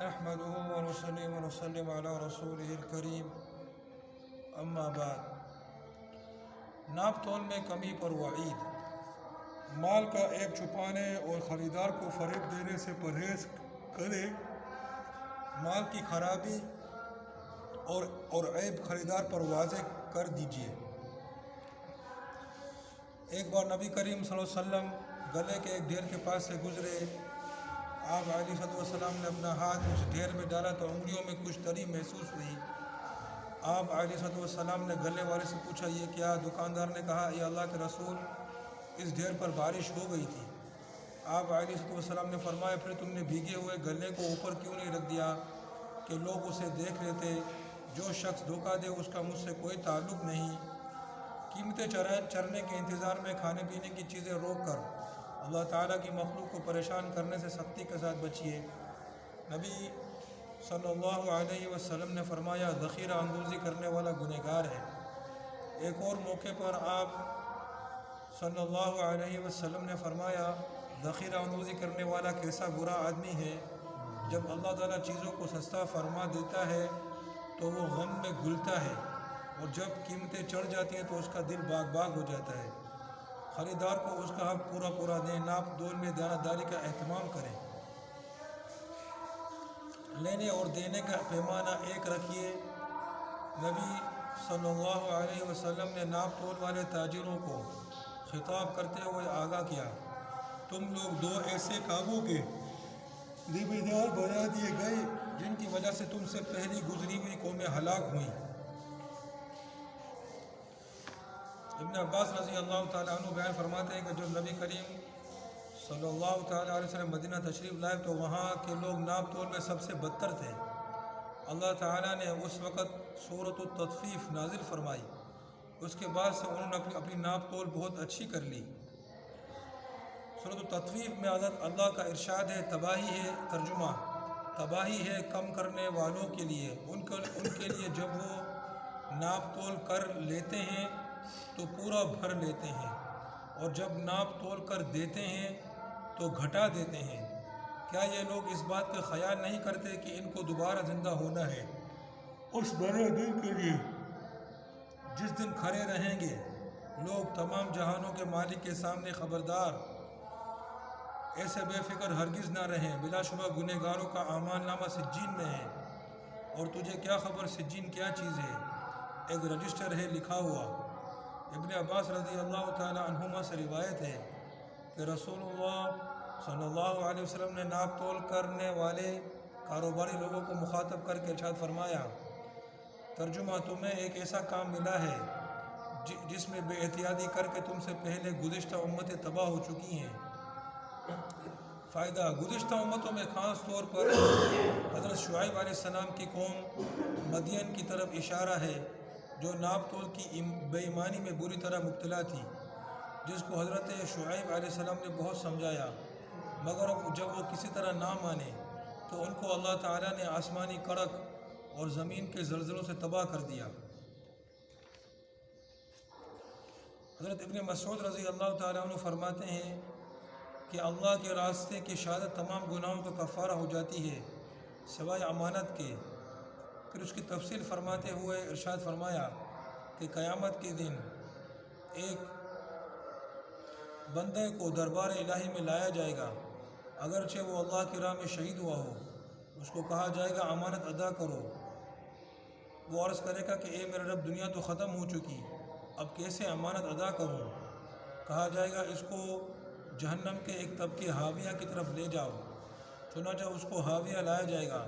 نحمده ونصلي ونسلم على رسوله الكريم اما بعد۔ ناپ تول میں کمی پر وعید۔ مال کا عیب چھپانے اور خریدار کو فریب دینے سے پرہیز کرے۔ مال کی خرابی اور عیب خریدار پر واضح کر دیجیے۔ ایک بار نبی کریم صلی اللہ علیہ وسلم گلے کے ایک ڈھیر کے پاس سے گزرے۔ آپ علیہ السلام نے اپنا ہاتھ اس ڈھیر میں ڈالا تو انگلیوں میں کچھ تری محسوس ہوئی۔ آپ علیہ السلام نے گلے والے سے پوچھا، یہ کیا؟ دکاندار نے کہا، اے اللہ کے رسول، اس ڈھیر پر بارش ہو گئی تھی۔ آپ علیہ السلام نے فرمایا، پھر تم نے بھیگے ہوئے گلے کو اوپر کیوں نہیں رکھ دیا کہ لوگ اسے دیکھ لیتے؟ جو شخص دھوکہ دے اس کا مجھ سے کوئی تعلق نہیں۔ قیمتیں چرنے کے انتظار میں کھانے پینے کی چیزیں روک کر اللہ تعالیٰ کی مخلوق کو پریشان کرنے سے سختی کے ساتھ بچیے۔ نبی صلی اللہ علیہ وسلم نے فرمایا، ذخیرہ اندوزی کرنے والا گنہگار ہے۔ ایک اور موقع پر آپ صلی اللہ علیہ وسلم نے فرمایا، ذخیرہ اندوزی کرنے والا کیسا برا آدمی ہے۔ جب اللہ تعالیٰ چیزوں کو سستا فرما دیتا ہے تو وہ غم میں گھلتا ہے، اور جب قیمتیں چڑھ جاتی ہیں تو اس کا دل باغ باغ ہو جاتا ہے۔ خریدار کو اس کا حق پورا دیں۔ ناپ تول میں دیانتداری کا اہتمام کریں۔ لینے اور دینے کا پیمانہ ایک رکھیے۔ نبی صلی اللہ علیہ وسلم نے ناپ تول والے تاجروں کو خطاب کرتے ہوئے آگاہ کیا، تم لوگ دو ایسے کاموں کے ذمہ دار بنا دیے گئے جن کی وجہ سے تم سے پہلی گزری ہوئی قومیں ہلاک ہوئیں۔ ابن عباس رضی اللہ تعالیٰ عنہ بیان فرماتے ہیں کہ جب نبی کریم صلی اللہ تعالیٰ علیہ وسلم مدینہ تشریف لائے تو وہاں کے لوگ ناپ تول میں سب سے بدتر تھے۔ اللہ تعالیٰ نے اس وقت سورۃ التطفیف نازل فرمائی۔ اس کے بعد سے انہوں نے اپنی ناپ تول بہت اچھی کر لی۔ سورۃ التطفیف میں اللہ کا ارشاد ہے، تباہی ہے، ترجمہ تباہی ہے کم کرنے والوں کے لیے، ان کے لیے جب وہ ناپ تول کر لیتے ہیں تو پورا بھر لیتے ہیں، اور جب ناپ تول کر دیتے ہیں تو گھٹا دیتے ہیں۔ کیا یہ لوگ اس بات کا خیال نہیں کرتے کہ ان کو دوبارہ زندہ ہونا ہے اس بڑے دن کے لیے جس دن کھڑے رہیں گے لوگ تمام جہانوں کے مالک کے سامنے؟ خبردار، ایسے بے فکر ہرگز نہ رہیں۔ بلا شبہ گنہگاروں کا اعمال نامہ سجین میں ہے، اور تجھے کیا خبر سجین کیا چیز ہے؟ ایک رجسٹر ہے لکھا ہوا۔ ابن عباس رضی اللہ تعالیٰ عنہما سے روایت ہے کہ رسول اللہ صلی اللہ علیہ وسلم نے ناپ تول کرنے والے کاروباری لوگوں کو مخاطب کر کے ارشاد فرمایا، ترجمہ تمہیں ایک ایسا کام ملا ہے جس میں بے احتیاطی کر کے تم سے پہلے گزشتہ امتیں تباہ ہو چکی ہیں۔ فائدہ، گزشتہ امتوں میں خاص طور پر حضرت شعیب علیہ السلام کی قوم مدین کی طرف اشارہ ہے، جو ناپ تول کی بے ایمانی میں بری طرح مبتلا تھی، جس کو حضرت شعیب علیہ السلام نے بہت سمجھایا، مگر جب وہ کسی طرح نہ مانے تو ان کو اللہ تعالیٰ نے آسمانی کڑک اور زمین کے زلزلوں سے تباہ کر دیا۔ حضرت ابن مسعود رضی اللہ تعالیٰ عنہ فرماتے ہیں کہ اللہ کے راستے کی شہادت تمام گناہوں کا کفارہ ہو جاتی ہے سوائے امانت کے۔ پھر اس کی تفصیل فرماتے ہوئے ارشاد فرمایا کہ قیامت کے دن ایک بندے کو دربار الہی میں لایا جائے گا، اگرچہ وہ اللہ کی راہ میں شہید ہوا ہو۔ اس کو کہا جائے گا، امانت ادا کرو۔ وہ عرض کرے گا کہ اے میرے رب، دنیا تو ختم ہو چکی، اب کیسے امانت ادا کروں؟ کہا جائے گا، اس کو جہنم کے ایک طبقے حاویہ کی طرف لے جاؤ۔ چنانچہ اس کو حاویہ لایا جائے گا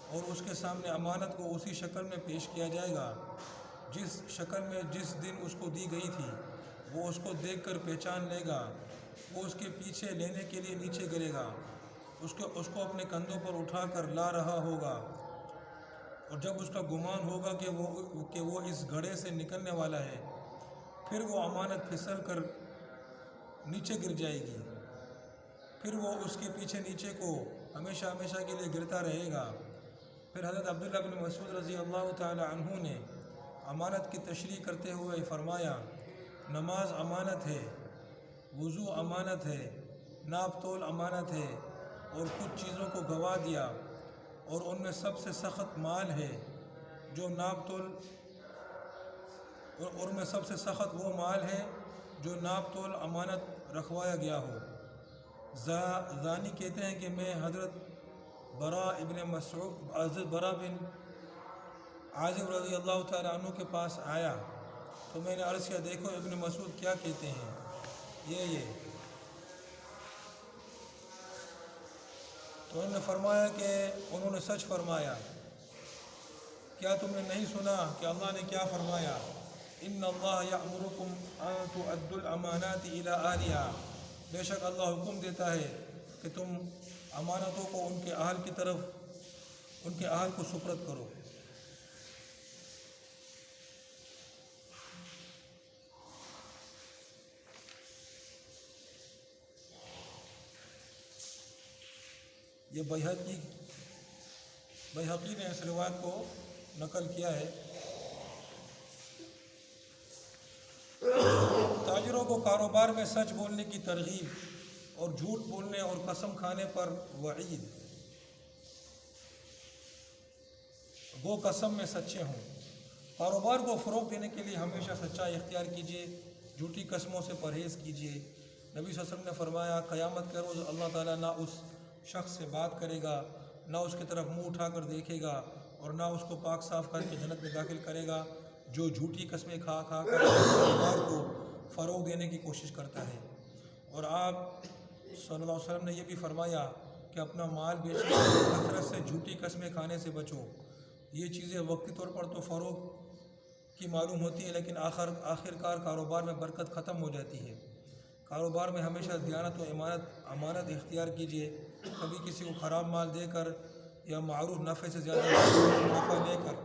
اور اس کے سامنے امانت کو اسی شکل میں پیش کیا جائے گا جس شکل میں جس دن اس کو دی گئی تھی۔ وہ اس کو دیکھ کر پہچان لے گا، وہ اس کے پیچھے لینے کے لیے نیچے گرے گا، اس کو اپنے کندھوں پر اٹھا کر لا رہا ہوگا، اور جب اس کا گمان ہوگا کہ وہ اس گھڑے سے نکلنے والا ہے، پھر وہ امانت پھسل کر نیچے گر جائے گی، پھر وہ اس کے پیچھے نیچے کو ہمیشہ ہمیشہ کے لیے گرتا رہے گا۔ پھر حضرت عبداللہ بن مسعود رضی اللہ تعالی عنہ نے امانت کی تشریح کرتے ہوئے فرمایا، نماز امانت ہے، وضو امانت ہے، ناپ تول امانت ہے، اور کچھ چیزوں کو گوا دیا اور ان میں سب سے سخت مال ہے جو ناپ تول، اور ان میں سب سے سخت وہ مال ہے جو ناپ تول امانت رکھوایا گیا ہو۔ زانی کہتے ہیں کہ میں حضرت برا بن عازب رضی اللہ تعالیٰ عنہ کے پاس آیا تو میں نے عرض کیا دیکھو ابن مسعود کیا کہتے ہیں، یہ تو انہوں نے فرمایا کہ انہوں نے سچ فرمایا۔ کیا تم نے نہیں سنا کہ اللہ نے کیا فرمایا؟ ان اللہ یأمرکم ان تؤدوا الامانات الی اہلها، بے شک اللہ حکم دیتا ہے کہ تم امانتوں کو ان کے اہل کی طرف، ان کے اہل کو سپرد کرو۔ یہ بیہقی نے اس روایت کو نقل کیا ہے۔ تاجروں کو کاروبار میں سچ بولنے کی ترغیب اور جھوٹ بولنے اور قسم کھانے پر وعید۔ وہ قسم میں سچے ہوں۔ کاروبار کو فروغ دینے کے لیے ہمیشہ سچائی اختیار کیجیے، جھوٹی قسموں سے پرہیز کیجیے۔ نبی صلی اللہ علیہ وسلم نے فرمایا قیامت کے روز اللہ تعالیٰ نہ اس شخص سے بات کرے گا، نہ اس کی طرف منہ اٹھا کر دیکھے گا، اور نہ اس کو پاک صاف کر کے جنت میں داخل کرے گا جو جھوٹی قسمیں کھا کر کاروبار کو فروغ دینے کی کوشش کرتا ہے۔ اور آپ صلی اللہ علیہ وسلم نے یہ بھی فرمایا کہ اپنا مال بیچنے کی کثرت سے جھوٹی قسمیں کھانے سے بچو۔ یہ چیزیں وقتی طور پر تو فروغ کی معلوم ہوتی ہیں، لیکن آخرکار کاروبار میں برکت ختم ہو جاتی ہے۔ کاروبار میں ہمیشہ دیانت و امانت اختیار کیجیے۔ کبھی کسی کو خراب مال دے کر یا معروف نفع سے زیادہ نفع لے کر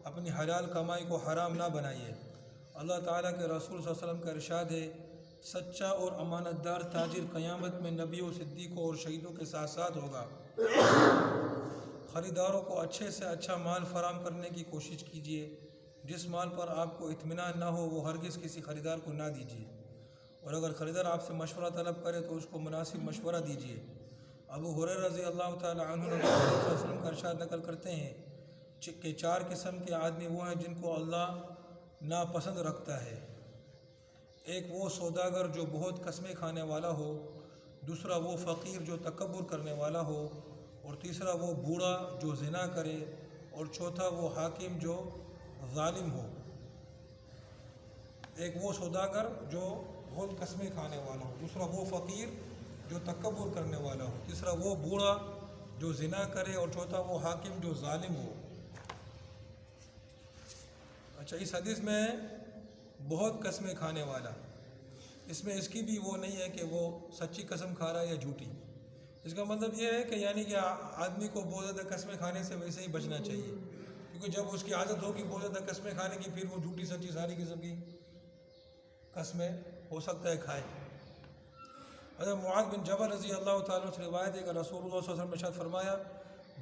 اپنی حلال کمائی کو حرام نہ بنائیے۔ اللہ تعالیٰ کے رسول صلی اللہ علیہ وسلم کا ارشاد ہے سچا اور امانت دار تاجر قیامت میں نبیوں، صدیقوں اور شہیدوں کے ساتھ ساتھ ہوگا۔ خریداروں کو اچھے سے اچھا مال فراہم کرنے کی کوشش کیجیے۔ جس مال پر آپ کو اطمینان نہ ہو وہ ہرگز کسی خریدار کو نہ دیجیے، اور اگر خریدار آپ سے مشورہ طلب کرے تو اس کو مناسب مشورہ دیجیے۔ ابو ہریرہ رضی اللہ تعالیٰ عنہ نبی صلی اللہ علیہ وسلم کا ارشاد نقل کرتے ہیں کہ 4 قسم کے آدمی وہ ہیں جن کو اللہ ناپسند رکھتا ہے۔ ایک وہ سوداگر جو بہت قسمیں کھانے والا ہو، دوسرا وہ فقیر جو تکبر کرنے والا ہو، اور تیسرا وہ بوڑھا جو زنا کرے، اور چوتھا وہ حاکم جو ظالم ہو۔ ایک وہ سوداگر جو بہت قسمیں کھانے والا ہو، دوسرا وہ فقیر جو تکبر کرنے والا ہو، تیسرا وہ بوڑھا جو زنا کرے، اور چوتھا وہ حاکم جو ظالم ہو۔ اچھا، اس حدیث میں بہت قسمیں کھانے والا، اس میں اس کی بھی وہ نہیں ہے کہ وہ سچی قسم کھا رہا ہے یا جھوٹی۔ اس کا مطلب یہ ہے کہ یعنی کہ آدمی کو بہت زیادہ قسمیں کھانے سے ویسے ہی بچنا چاہیے، کیونکہ جب اس کی عادت ہوگی بہت زیادہ قسمیں کھانے کی، پھر وہ جھوٹی سچی ساری قسم کی قسمیں ہو سکتا ہے کھائے۔ حضرت معاذ بن جبل رضی اللہ تعالیٰ عنہ سے روایت ہے کہ رسول اللہ صلی اللہ علیہ وسلم نے ارشاد فرمایا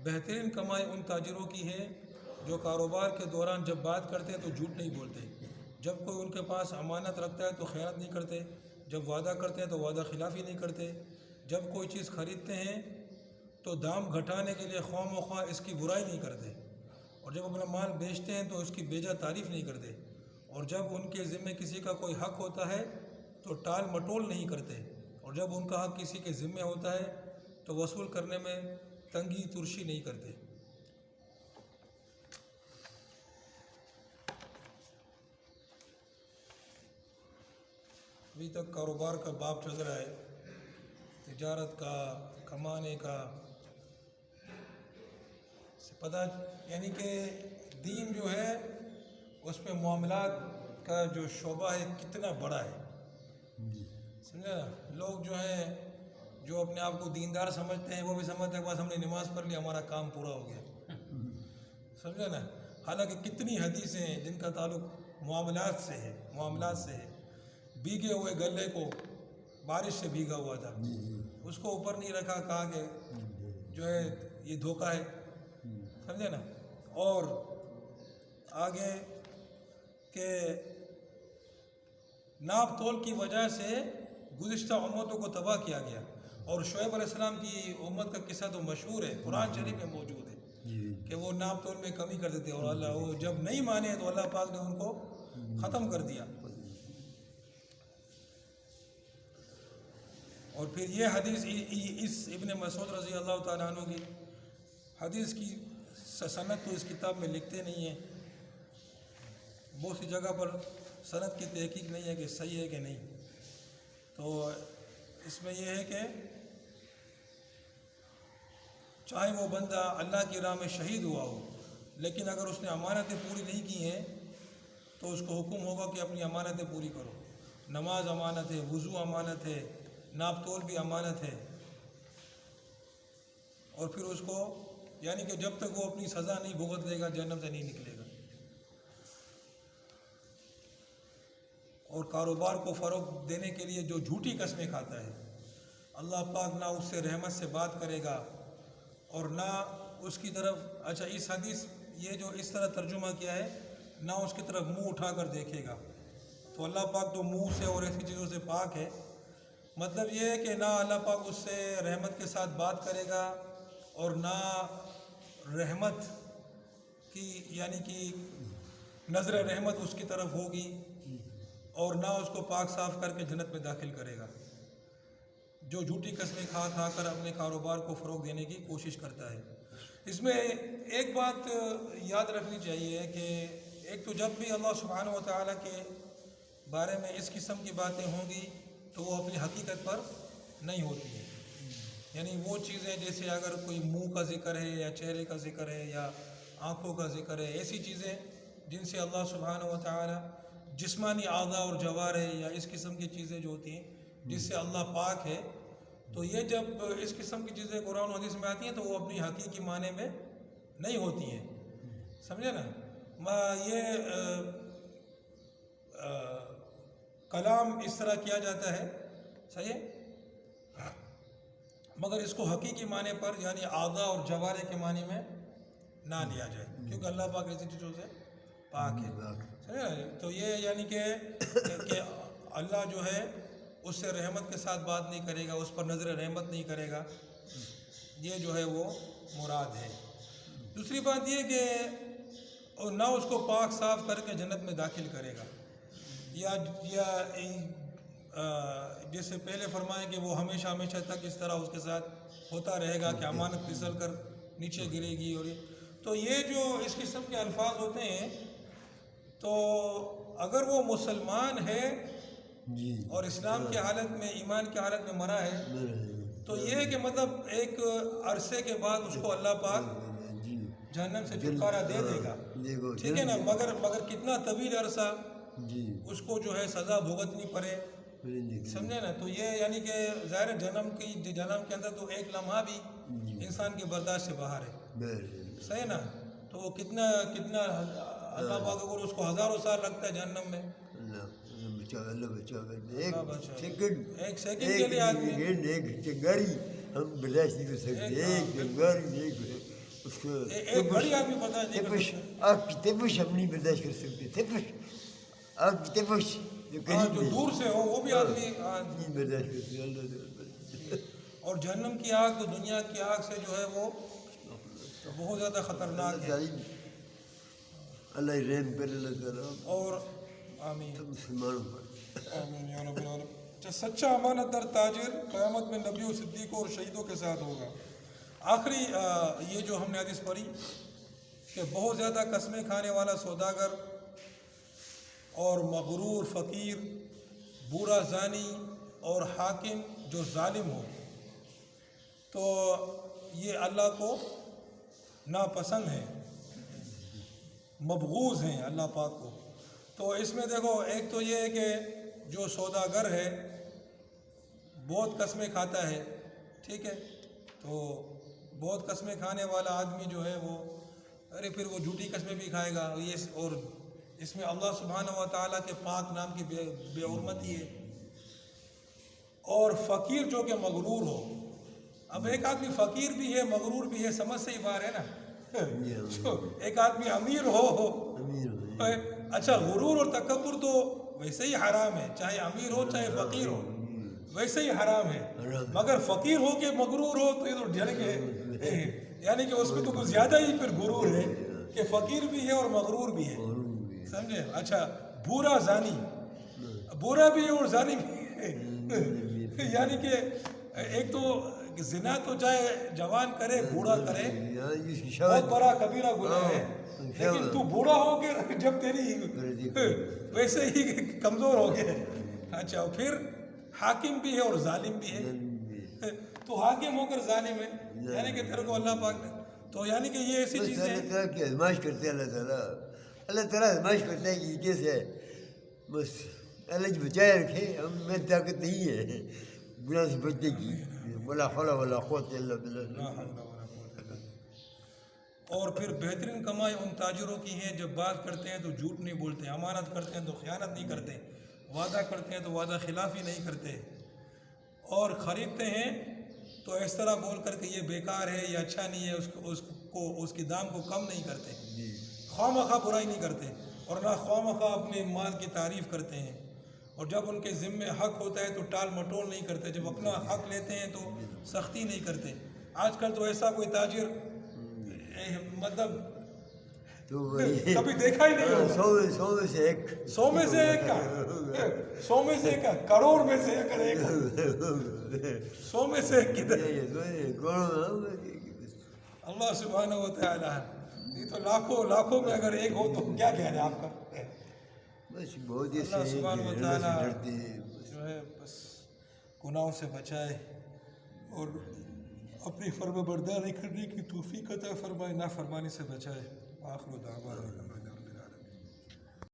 بہترین کمائی ان تاجروں کی ہے جو کاروبار کے دوران جب بات کرتے ہیں تو جھوٹ نہیں بولتے، جب کوئی ان کے پاس امانت رکھتا ہے تو خیانت نہیں کرتے، جب وعدہ کرتے ہیں تو وعدہ خلافی نہیں کرتے، جب کوئی چیز خریدتے ہیں تو دام گھٹانے کے لیے خواہ مخواہ اس کی برائی نہیں کرتے، اور جب اپنا مال بیچتے ہیں تو اس کی بیجا تعریف نہیں کرتے، اور جب ان کے ذمے کسی کا کوئی حق ہوتا ہے تو ٹال مٹول نہیں کرتے، اور جب ان کا حق کسی کے ذمے ہوتا ہے تو وصول کرنے میں تنگی ترشی نہیں کرتے۔ ابھی تک کاروبار کا باب چل رہا ہے، تجارت کا، کمانے کا، پتہ یعنی کہ دین جو ہے اس میں معاملات کا جو شعبہ ہے کتنا بڑا ہے، سمجھا نا؟ لوگ جو ہیں جو اپنے آپ کو دیندار سمجھتے ہیں وہ بھی سمجھتے ہیں بس ہم نے نماز پڑھ لی ہمارا کام پورا ہو گیا، سمجھا نا؟ حالانکہ کتنی حدیثیں ہیں جن کا تعلق معاملات سے ہے۔ بھیگے ہوئے گلے کو بارش سے بھیگا ہوا تھا، اس کو اوپر نہیں رکھا، کہا کہ جو ہے یہ دھوکہ ہے، سمجھے نا؟ اور آگے کہ ناپ تول کی وجہ سے گزشتہ امتوں کو تباہ کیا گیا، اور شعیب علیہ السلام کی امت کا قصہ تو مشہور ہے، قرآن شریف میں موجود ہے۔ کہ وہ ناپ تول میں کمی کر دیتے، اور اللہ وہ جب نہیں مانے تو اللہ پاک نے ان کو ختم کر دیا۔ اور پھر یہ حدیث اس ابن مسعود رضی اللہ تعالیٰ عنہ کی حدیث کی سند تو اس کتاب میں لکھتے نہیں ہیں، بہت سی جگہ پر سند کی تحقیق نہیں ہے کہ صحیح ہے کہ نہیں، تو اس میں یہ ہے کہ چاہے وہ بندہ اللہ کی راہ میں شہید ہوا ہو، لیکن اگر اس نے امانتیں پوری نہیں کی ہیں تو اس کو حکم ہوگا کہ اپنی امانتیں پوری کرو۔ نماز امانت ہے، وضو امانت ہے، ناپ تول بھی امانت ہے، اور پھر اس کو یعنی کہ جب تک وہ اپنی سزا نہیں بھگت لے گا جہنم سے نہیں نکلے گا۔ اور کاروبار کو فروغ دینے کے لیے جو جھوٹی قسمیں کھاتا ہے، اللہ پاک نہ اس سے رحمت سے بات کرے گا اور نہ اس کی طرف، اچھا اس حدیث یہ جو اس طرح ترجمہ کیا ہے، نہ اس کی طرف منہ اٹھا کر دیکھے گا، تو اللہ پاک تو منہ سے اور ایسی چیزوں سے پاک ہے، مطلب یہ ہے کہ نہ اللہ پاک اس سے رحمت کے ساتھ بات کرے گا اور نہ رحمت کی یعنی کہ نظر رحمت اس کی طرف ہوگی، اور نہ اس کو پاک صاف کر کے جنت میں داخل کرے گا، جو جھوٹی قسمیں کھا کھا کر اپنے کاروبار کو فروغ دینے کی کوشش کرتا ہے۔ اس میں ایک بات یاد رکھنی چاہیے کہ ایک تو جب بھی اللہ سبحانہ و تعالیٰ کے بارے میں اس قسم کی باتیں ہوں گی تو وہ اپنی حقیقت پر نہیں ہوتی ہیں، یعنی وہ چیزیں جیسے اگر کوئی منہ کا ذکر ہے یا چہرے کا ذکر ہے یا آنکھوں کا ذکر ہے، ایسی چیزیں جن سے اللہ سبحانہ و تعالیٰ جسمانی اعضاء اور جوارح یا اس قسم کی چیزیں جو ہوتی ہیں جس سے اللہ پاک ہے، تو یہ جب اس قسم کی چیزیں قرآن و حدیث میں آتی ہیں تو وہ اپنی حقیقی معنی میں نہیں ہوتی ہیں، سمجھے نا؟ یہ کلام اس طرح کیا جاتا ہے، صحیح ہے، مگر اس کو حقیقی معنی پر یعنی اعضاء اور جوارح کے معنی میں نہ لیا جائے، کیونکہ اللہ پاک ایسی چیزوں سے پاک ہے۔ تو یہ یعنی کہ اللہ جو ہے اس سے رحمت کے ساتھ بات نہیں کرے گا، اس پر نظر رحمت نہیں کرے گا، یہ جو ہے وہ مراد ہے۔ دوسری بات یہ کہ نہ اس کو پاک صاف کر کے جنت میں داخل کرے گا، یا جیسے پہلے فرمایا کہ وہ ہمیشہ ہمیشہ تک اس طرح اس کے ساتھ ہوتا رہے گا کہ امانت پھسل کر نیچے گرے گی، اور تو یہ جو اس قسم کے الفاظ ہوتے ہیں، تو اگر وہ مسلمان ہے اور اسلام کی حالت میں ایمان کی حالت میں مرا ہے تو یہ کہ مطلب ایک عرصے کے بعد اس کو اللہ پاک جہنم سے چھٹکارا دے دے گا، ٹھیک ہے نا، مگر کتنا طویل عرصہ اس کو جو ہے سزا بھگتنی پڑے، سمجھے نا؟ تو یہ یعنی کہ ظاہر جہنم کے اندر تو ایک لمحہ بھی انسان کے برداشت سے باہر ہے، صحیح نا؟ تو وہ کتنا اللہ پاک اگر اس کو ہزاروں سال لگتا ہے جہنم میں، ایک سیکنڈ کے لیے آدمی ایک بڑی آدمی پتا نہیں آپ کی تپش ہم نہیں برداشت کر سکتے، تپش آپ کی تپش جو دور سے ہو وہ بھی آدمی برداشت کرتے اللہ، اور جہنم کی آگ تو دنیا کی آگ سے جو ہے وہ بہت زیادہ خطرناک ہے۔ اللہ رحم کر اللہ تعالیٰ اور آمین مسلمانوں پر آمین یا رب العالمین۔ سچا امانت دار تاجر قیامت میں نبیوں، صدیقوں اور شہیدوں کے ساتھ ہوگا۔ آخری یہ جو ہم نے حدیث پڑھی کہ بہت زیادہ قسمیں کھانے والا سوداگر اور مغرور فقیر، برا زانی اور حاکم جو ظالم ہو، تو یہ اللہ کو ناپسند ہے، مبغوض ہیں اللہ پاک کو۔ تو اس میں دیکھو ایک تو یہ ہے کہ جو سوداگر ہے بہت قسمیں کھاتا ہے، ٹھیک ہے، تو بہت قسمیں کھانے والا آدمی جو ہے وہ پھر وہ جھوٹی قسمیں بھی کھائے گا، اور اس میں اللہ سبحانہ و تعالیٰ کے پاک نام کی بے حرمتی ہے۔ اور فقیر جو کہ مغرور ہو، اب ایک آدمی فقیر بھی ہے مغرور بھی ہے، سمجھ سے ہی باہر ہے نا۔ ایک آدمی امیر ہو، اچھا غرور اور تکبر تو ویسے ہی حرام ہے، چاہے امیر ہو چاہے فقیر ہو، ویسے ہی حرام ہے، مگر فقیر ہو کے مغرور ہو تو یہ تو ڈر کے یعنی کہ اس میں تو کچھ زیادہ ہی پھر غرور ہے کہ فقیر بھی ہے اور مغرور بھی ہے، سمجھے؟ اچھا بورا زانی، بورا بھی ہے اور زانی بھی ہے یعنی کہ ایک تو زنا تو چاہے جوان کرے بوڑھا کرے بہت بڑا کبیرہ گناہ ہے، لیکن تو بوڑھا ہو کے جب تیری ویسے ہی کمزور ہو گئے. اچھا پھر حاکم بھی ہے اور ظالم بھی ہے، تو حاکم ہو کر ظالم ہے، یعنی کہ تیرے کو اللہ پاک نے تو یعنی کہ یہ ایسی چیزیں اللہ تعالیٰ کی آزمائش کرتے ہیں. اللہ تعالیٰ آزمائش کرتا ہے کہ یہ کیسے ہے، بس اللہ جی بچائے رکھے. ہم میں طاقت نہیں ہے گناہ سے بچنے کی، ولا حول ولا قوت الا باللہ. اور پھر بہترین کمائی ان تاجروں کی ہے جب بات کرتے ہیں تو جھوٹ نہیں بولتے، امانت کرتے ہیں تو خیانت نہیں کرتے، وعدہ کرتے ہیں تو وعدہ خلافی نہیں کرتے، اور خریدتے ہیں تو اس طرح بول کر کہ یہ بیکار ہے، یہ اچھا نہیں ہے، اس کی دام کو کم نہیں کرتے، خواہ مخواہ برائی نہیں کرتے، اور نہ خواہ مخواہ اپنے مال کی تعریف کرتے ہیں، اور جب ان کے ذمے حق ہوتا ہے تو ٹال مٹول نہیں کرتے، جب اپنا حق لیتے ہیں تو سختی نہیں کرتے. آج کل تو ایسا کوئی تاجر مطلب تو کبھی دیکھا ہی نہیں ہوگا. 100 میں سے ایک 100 میں سے ایک کا 100 میں سے ایک کا کروڑ میں سے ایک 100 میں سے ایک کدھر. اللہ سبحانہ و تعالیٰ یہ تو لاکھوں میں اگر ایک ہو تو کیا کہنا ہے آپ کا. بس بہت ہی اللہ صحیح سبحانہ و ہے، تعالیٰ اللہ سے ڈرتے ہیں. جو ہے بس گناہوں سے بچائے اور اپنی فرما برداری کرنے کی توفیق عطا فرمائے، نافرمانی سے بچائے. آخر دعوانا